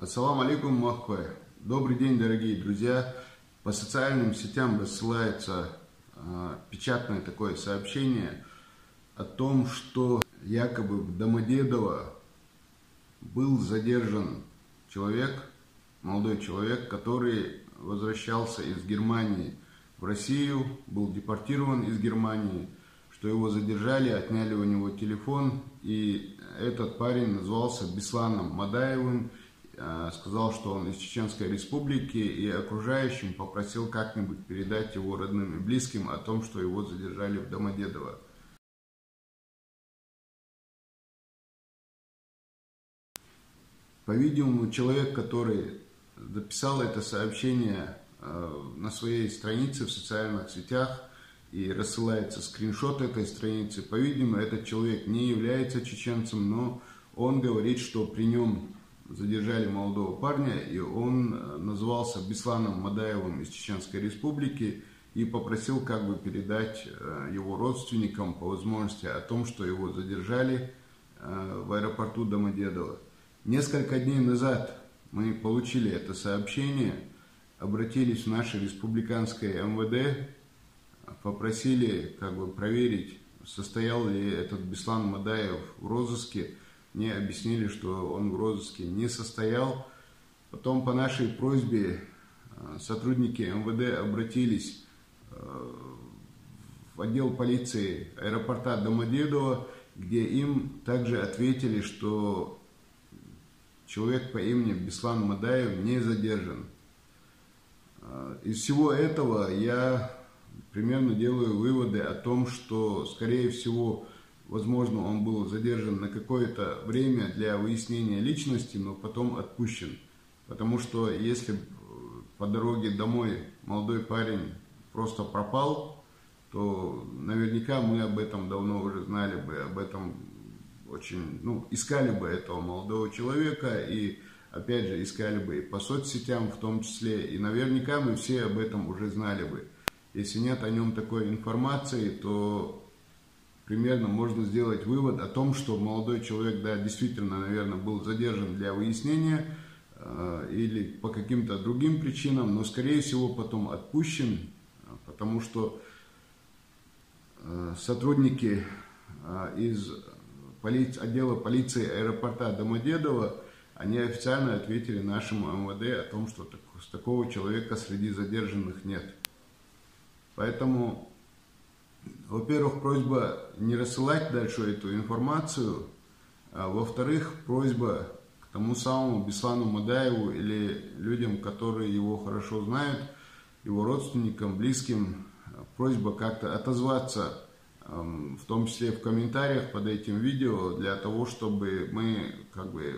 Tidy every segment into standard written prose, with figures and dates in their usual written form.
Ассаламу алейкум, махкой. Добрый день, дорогие друзья. По социальным сетям рассылается печатное такое сообщение о том, что якобы в Домодедово был задержан человек, молодой человек, который возвращался из Германии в Россию, был депортирован из Германии, что его задержали, отняли у него телефон, и этот парень назвался Бесланом Мадаевым, сказал, что он из Чеченской Республики, и окружающим попросил как-нибудь передать его родным и близким о том, что его задержали в Домодедово. По-видимому, человек, который записал это сообщение на своей странице в социальных сетях и рассылается скриншот этой страницы, по-видимому, этот человек не является чеченцем, но он говорит, что при нем задержали молодого парня, и он назывался Бесланом Мадаевым из Чеченской Республики и попросил как бы передать его родственникам по возможности о том, что его задержали в аэропорту Домодедово. Несколько дней назад мы получили это сообщение, обратились в наше республиканское МВД, попросили как бы проверить, состоял ли этот Беслан Мадаев в розыске. Мне объяснили, что он в розыске не состоял. Потом по нашей просьбе сотрудники МВД обратились в отдел полиции аэропорта Домодедово, где им также ответили, что человек по имени Беслан Мадаев не задержан. Из всего этого я примерно делаю выводы о том, что, скорее всего, возможно, он был задержан на какое-то время для выяснения личности, но потом отпущен. Потому что если по дороге домой молодой парень просто пропал, то наверняка мы об этом давно уже знали бы, об этом очень, искали бы этого молодого человека и, опять же, искали бы и по соцсетям в том числе, и наверняка мы все об этом уже знали бы. Если нет о нем такой информации, то примерно можно сделать вывод о том, что молодой человек, да, действительно, наверное, был задержан для выяснения или по каким-то другим причинам, но, скорее всего, потом отпущен, потому что сотрудники из отдела полиции аэропорта Домодедово, они официально ответили нашему МВД о том, что такого человека среди задержанных нет. Поэтому, во-первых, просьба не рассылать дальше эту информацию, а во-вторых, просьба к тому самому Беслану Мадаеву или людям, которые его хорошо знают, его родственникам, близким, просьба как-то отозваться, в том числе в комментариях под этим видео, для того, чтобы мы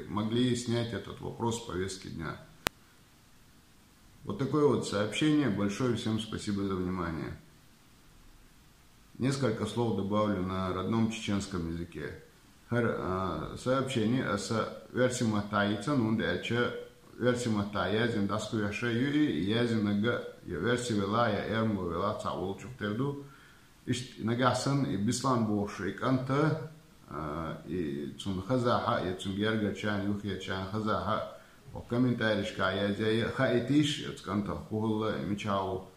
могли снять этот вопрос с повестки дня. Вот такое вот сообщение. Большое всем спасибо за внимание. Несколько слов добавлю на родном чеченском языке. Сообщение версия матайца, версия матая, зиндаску яшаюи, язинага версия велая эрму вела цаволчуфтерду. Нагасан и Беслан Бошик Анта и Цун Хазаха и Цунгерга Чан Юхия Чан Хазаха. В комментариях я хаитиш, это канта хула мечау